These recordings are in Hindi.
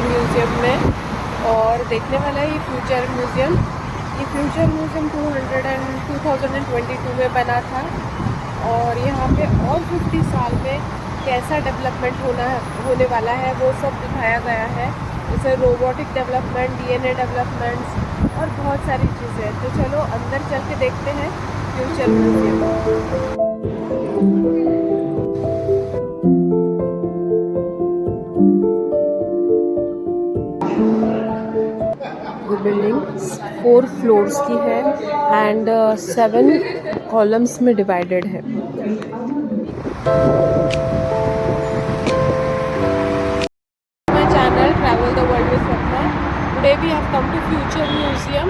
म्यूज़ियम में और देखने वाला है ये फ्यूचर म्यूज़ियम। ये फ्यूचर म्यूज़ियम 2022 में बना था और यहाँ पे और 50 साल में कैसा डेवलपमेंट होने वाला है वो सब दिखाया गया है। जैसे रोबोटिक डेवलपमेंट, डीएनए डेवलपमेंट्स और बहुत सारी चीज़ें। तो चलो अंदर चल के देखते हैं फ्यूचर म्यूज़ियम। ये बिल्डिंग 4 फ्लोर्स की है एंड 7 कॉलम्स में डिवाइडेड है। My channel Travel the World with Swapna. Today we have come to Future Museum.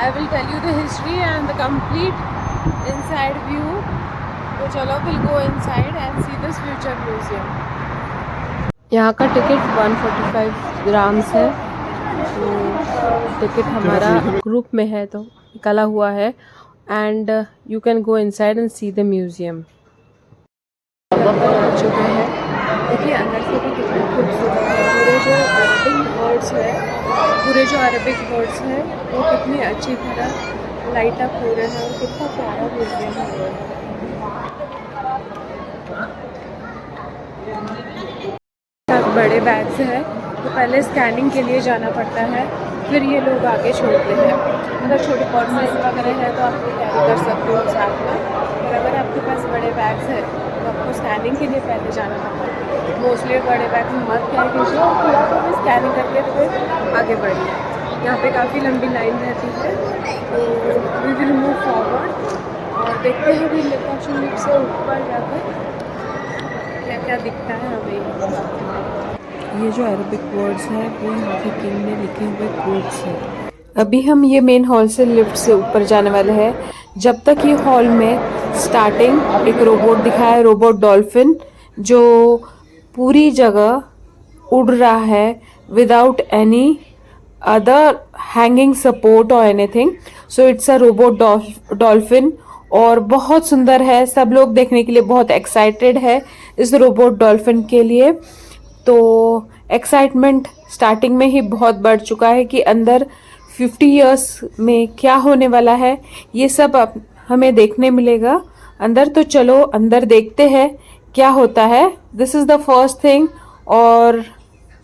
I will tell you the history and the complete inside view. तो चलो we'll go inside and see this Future Museum. यहाँ का टिकट 145 ग्राम्स है। तो टिकट हमारा ग्रुप में है तो निकाला हुआ है and you can go inside and see the museum. अंदर आ चुके हैं। देखिए अंदर से भी कितना खूबसूरत है। पूरे जो अरबिक वर्ड्स हैं वो कितनी अच्छी तरह लाइट अप हो रहे हैं और कितना प्यारा म्यूज़ियम है। बड़े बैग्स हैं तो पहले स्कैनिंग के लिए जाना पड़ता है, फिर ये लोग आगे छोड़ते हैं। अगर छोटे पर्सेस वगैरह है तो आप वो कैरी कर सकते हो साथ में, और अगर आपके पास बड़े बैग्स हैं तो आपको स्कैनिंग के लिए पहले जाना पड़ता है। मोस्टली बड़े बैग में मत कैरी कीजिए और पूरा तो भी स्कैनिंग करके फिर आगे बढ़िए। यहाँ पे काफ़ी लंबी लाइन रहती है तो वी विल मूव फॉरवर्ड और देखते हैं भी लिफ्ट से ऊपर जाकर क्या क्या दिखता है हमें। ये जो अरबिक वर्ड्स हैं वो यहाँ के किंग ने लिखे हुए कोड्स हैं। अभी हम ये मेन हॉल से लिफ्ट से ऊपर जाने वाले हैं। जब तक ये हॉल में स्टार्टिंग एक रोबोट दिखाया है, रोबोट डॉल्फिन, जो पूरी जगह उड़ रहा है without any other hanging support और anything. So it's a robot dolphin और बहुत सुंदर है। सब लोग देखने के लिए बहुत एक्साइटेड है इस रोबोट डॉल्फिन के लिए। तो एक्साइटमेंट स्टार्टिंग में ही बहुत बढ़ चुका है कि अंदर 50 इयर्स में क्या होने वाला है, ये सब अब हमें देखने मिलेगा अंदर। तो चलो अंदर देखते हैं क्या होता है। This is the first thing और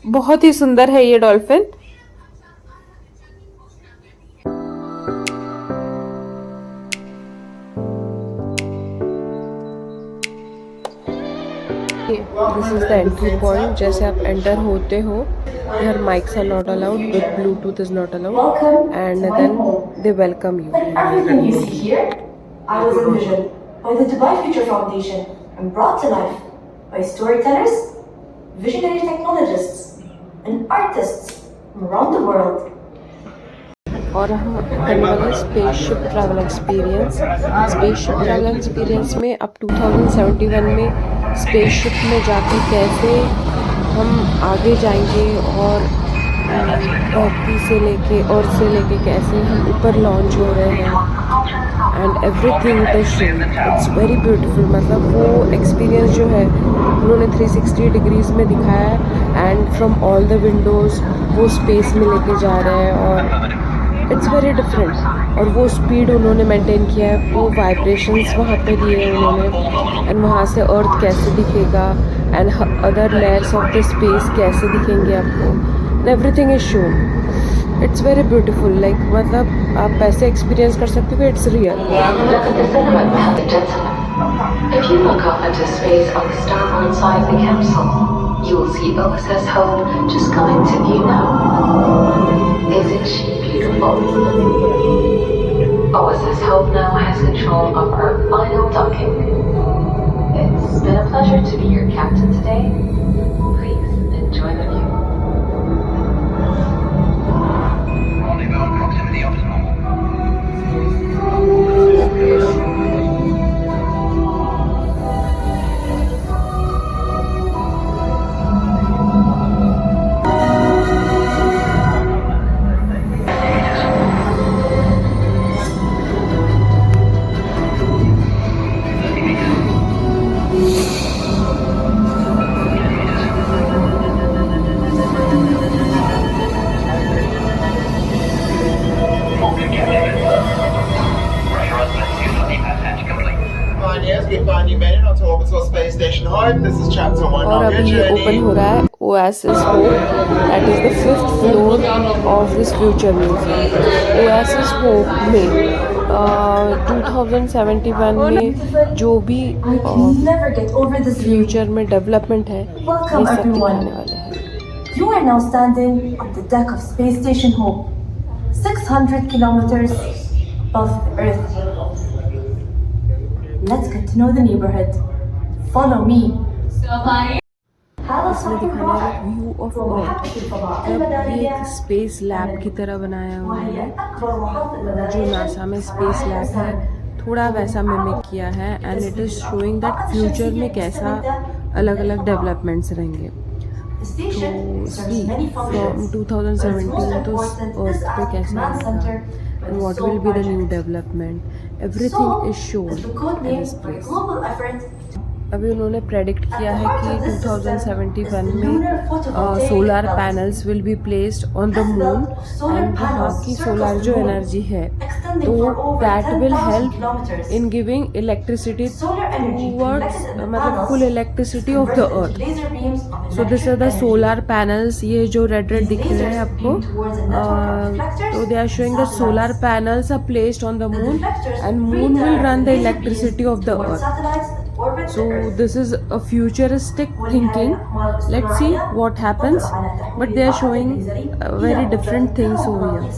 बहुत ही सुंदर है ये dolphin. This is the entry point. जैसे आप एंटर होते हो, here mics are not allowed, with Bluetooth is not allowed, and then they welcome you. Everything you see here, I was envisioned by the Dubai Future Foundation and brought to life by storytellers, visionary technologists, and artists from around the world. और हम करने वाले spaceship travel experience. Spaceship travel experience में अब 2071 में स्पेसशिप में जाकर कैसे हम आगे जाएंगे और धरती से लेके कैसे हम ऊपर लॉन्च हो रहे हैं and everything it is shown. It's very beautiful. मतलब वो एक्सपीरियंस जो है उन्होंने 360 डिग्रीज में दिखाया है and from all the Windows वो स्पेस में लेके जा रहे हैं और इट्स वेरी डिफरेंट। और वो स्पीड उन्होंने मेंटेन किया है, वो वाइब्रेशंस वहाँ पे दिए हैं उन्होंने एंड वहाँ से अर्थ कैसे दिखेगा and other layers of the space कैसे दिखेंगे आपको and everything is shown. It's very beautiful. Like मतलब आप ऐसे एक्सपीरियंस कर सकते हो कि it's real. If you look up into space on the starboard side of the capsule, you will see OSS Hope just coming to view now. Isn't she beautiful? OSS Hope now has control of our final docking. It's been a pleasure to be your captain today. Please enjoy the view. Rendezvous in proximity of normal. और अभी ये ओपन हो रहा है oasis hope, that is the 5th floor of this future museum. Oasis hope में 2071 में जो भी I can never get over this view. Future में डेवलपमेंट है ये Welcome सब everyone. दिखाने वाले हैं। You are now standing on the deck of Space Station Hope, 600 kilometers above the Earth. Let's get to know the neighborhood. Follow me. इसमें दिखाने वाला व्यू ऑफ अर्थ, मतलब ये एक स्पेस लैब की तरह बनाया हुआ है। जो नासा में स्पेस लैब है थोड़ा वैसा मिमिक किया है, and it is showing that future में कैसा अलग अलग डेवलपमेंट्स रहेंगे। तो सी फ्रॉम 2017 तो अर्थ पे कैसा रहेगा and what will be the new development, everything is shown in this place. अभी उन्होंने प्रेडिक्ट किया है कि 2071 में solar panels will be placed on the moon, and वहाँ की सोलर जो एनर्जी है तो that will help in giving electricity towards, मतलब full electricity of the earth. So this are the solar panels, ये जो रेड रेड दिख रहे हैं आपको, तो they are showing the solar panels are placed on the moon and moon will run the electricity of the earth. So this is a futuristic thinking. Let's see what happens, but they are showing very different things over here,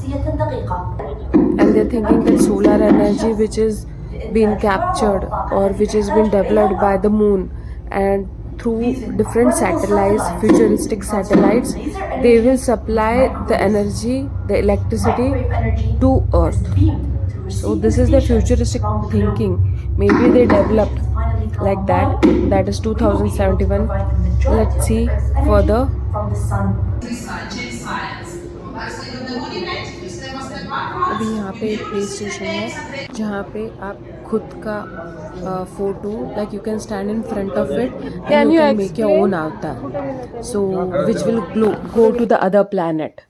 and they're thinking that solar energy which is being captured or which is being developed by the moon and through different satellites, futuristic satellites, they will supply the energy, the electricity to earth. So this is the futuristic thinking. Maybe they developed like that. That is 2071. Let's see further. अभी यहाँ पे एक प्ले स्टेशन है जहाँ पे आप खुद का photo, like you can stand in front of it and you can make your own avatar, so which will go to the other planet.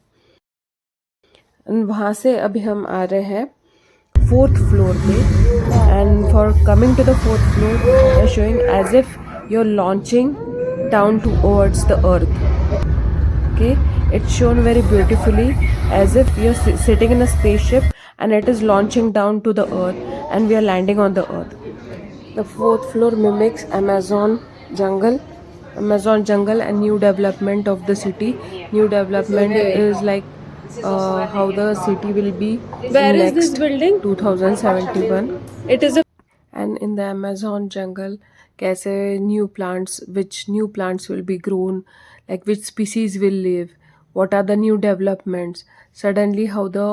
वहाँ से अभी हम आ रहे हैं 4th फ्लोर पे, and for coming to the 4th floor they're showing as if you're launching down towards the earth. Okay, it's shown very beautifully as if you're sitting in a spaceship and it is launching down to the earth and we are landing on the earth. The 4th floor mimics Amazon jungle and new development of the city. New development is like how the city will be. Where is this building? 2071. It is a, and in the Amazon jungle कैसे new plants will be grown, like which species will live, what are the new developments, suddenly how the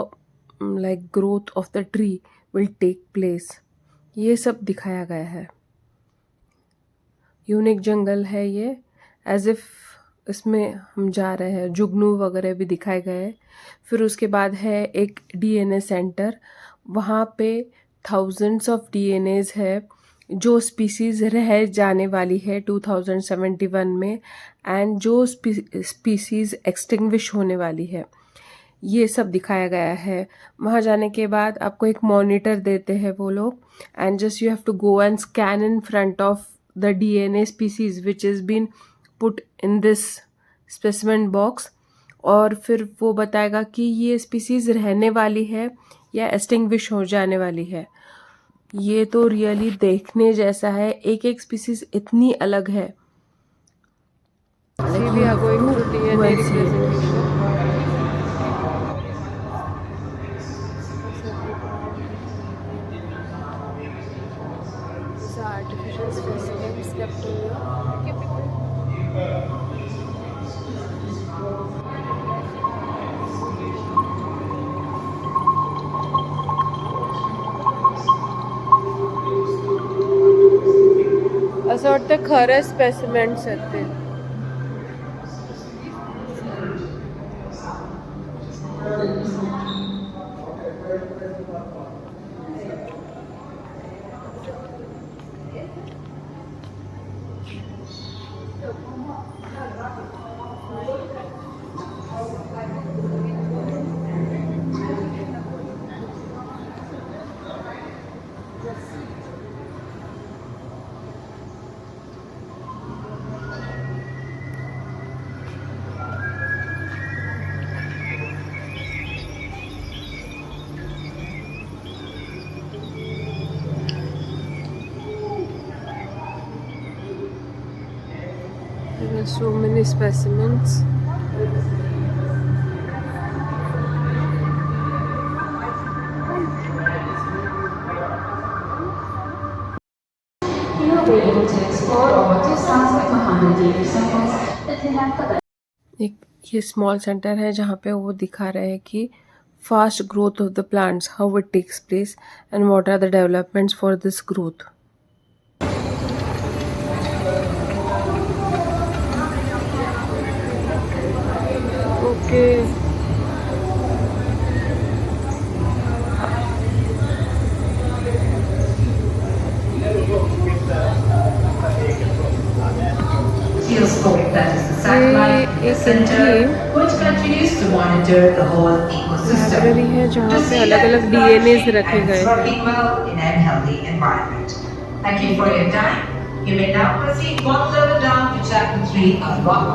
like growth of the tree will take place, ये सब दिखाया गया है। यूनिक जंगल है ये, एज इफ इसमें हम जा रहे हैं, जुगनू वगैरह भी दिखाए गए हैं। फिर उसके बाद है एक डीएनए सेंटर, वहाँ पे थाउजेंड्स ऑफ डीएनएज है जो स्पीसीज रह जाने वाली है 2071 में, एंड जो स्पीसीज एक्सटिंग्विश होने वाली है, ये सब दिखाया गया है। वहाँ जाने के बाद आपको एक मॉनिटर देते हैं वो लोग, and just you have to go and scan in front of the DNA species which is been put in this specimen box, और फिर वो बताएगा कि ये स्पीसीज रहने वाली है या एक्सटिंग्विश हो जाने वाली है। ये तो रियली देखने जैसा है, एक एक स्पीसीज इतनी अलग है। असं वाटतं खरं स्पेसिमेंट्स आहेत ते। So many specimens. You'll be able to explore over 2,500 year cycles that have covered. एक ये स्मॉल सेंटर है जहाँ पे वो दिखा रहे हैं कि fast growth of the plants, how it takes place and what are the developments for this growth. Okay, Geoscope, that is the satellite in the center, which continues to monitor the whole ecosystem. Library है जहाँ To पे see अलग अलग that life DNAs रखे and गए हैं. working well in a healthy environment. Thank you for your time. You may now proceed one level down to chapter 3 of rock.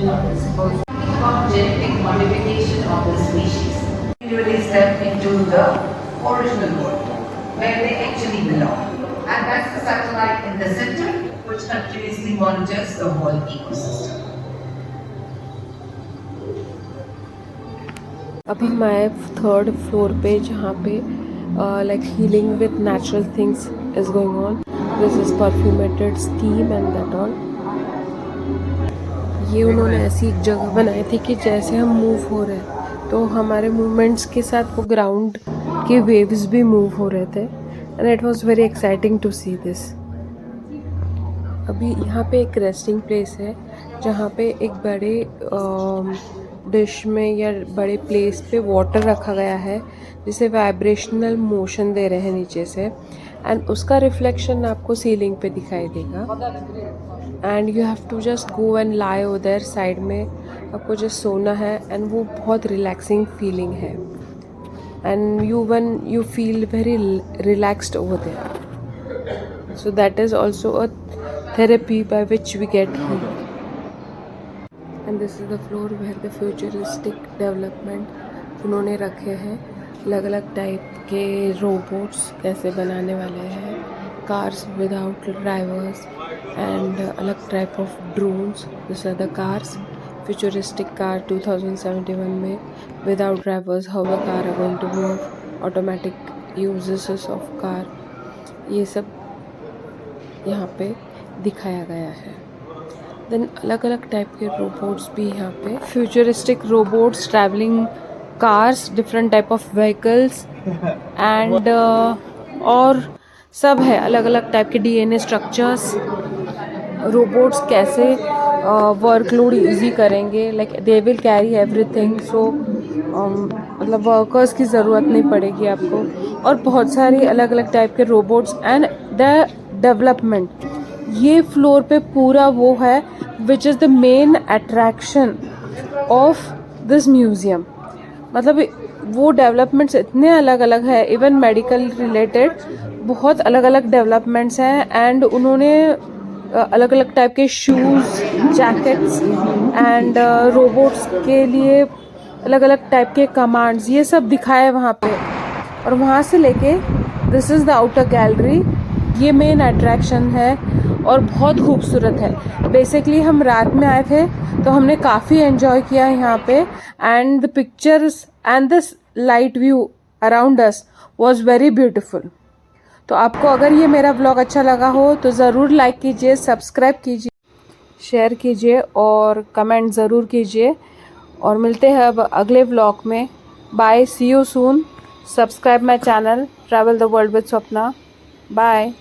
About genetic modification of the species. Individually step into the original world, where they actually belong. And that's the satellite in the center, which continuously monitors the whole ecosystem. अब हम आए 3rd फ्लोर पे जहाँ पे like healing with natural things is going on. This is perfumated steam and that all. ये उन्होंने ऐसी एक जगह बनाई थी कि जैसे हम मूव हो रहे हैं तो हमारे मूवमेंट्स के साथ वो ग्राउंड के वेव्स भी मूव हो रहे थे. And it was very exciting to see this. अभी यहाँ पे एक रेस्टिंग प्लेस है जहाँ पे एक बड़े डिश में या बड़े प्लेस पे वाटर रखा गया है जिसे वाइब्रेशनल मोशन दे रहे हैं नीचे से. एंड उसका रिफ्लेक्शन आपको सीलिंग पे दिखाई देगा. And you have to just go and lie उधर साइड में. आपको जस्ट सोना है एंड वो बहुत रिलैक्सिंग फीलिंग है. And you feel very relaxed over there. So that is also a therapy by which we get heal. And this is the floor where the futuristic development उन्होंने रखे हैं. अलग अलग टाइप के रोबोट्स कैसे बनाने वाले हैं, कार्स विदाउट ड्राइवर्स एंड अलग type of drones. This are the cars. Futuristic car 2071 में without drivers, how the car are going to move, automatic uses of car, ये सब यहाँ पे दिखाया गया है. देन अलग अलग टाइप के रोबोट्स भी यहाँ पे, futuristic robots, travelling cars, different type of vehicles and और सब है. अलग अलग टाइप के DNA स्ट्रक्चर्स. रोबोट्स कैसे वर्कलोड इजी करेंगे, like they will carry everything. So मतलब वर्कर्स की ज़रूरत नहीं पड़ेगी आपको. और बहुत सारी अलग अलग टाइप के रोबोट्स एंड द डेवलपमेंट. ये फ्लोर पे पूरा वो है which is the main attraction of this museum. मतलब वो डेवलपमेंट्स इतने अलग अलग है. इवन मेडिकल रिलेटेड बहुत अलग अलग डेवलपमेंट्स हैं. एंड उन्होंने अलग अलग टाइप के शूज़, जैकेट्स एंड रोबोट्स के लिए अलग अलग टाइप के कमांड्स, ये सब दिखाए वहाँ पे. और वहाँ से लेके this is the outer gallery. ये मेन अट्रैक्शन है और बहुत खूबसूरत है. बेसिकली हम रात में आए थे तो हमने काफ़ी एंजॉय किया यहाँ पे. And the pictures and this light view around us was very beautiful. तो आपको अगर ये मेरा व्लॉग अच्छा लगा हो तो ज़रूर लाइक कीजिए, सब्सक्राइब कीजिए, शेयर कीजिए और कमेंट ज़रूर कीजिए. और मिलते हैं अब अगले व्लॉग में. Bye, see you soon. Subscribe my channel travel the world with Swapna. Bye.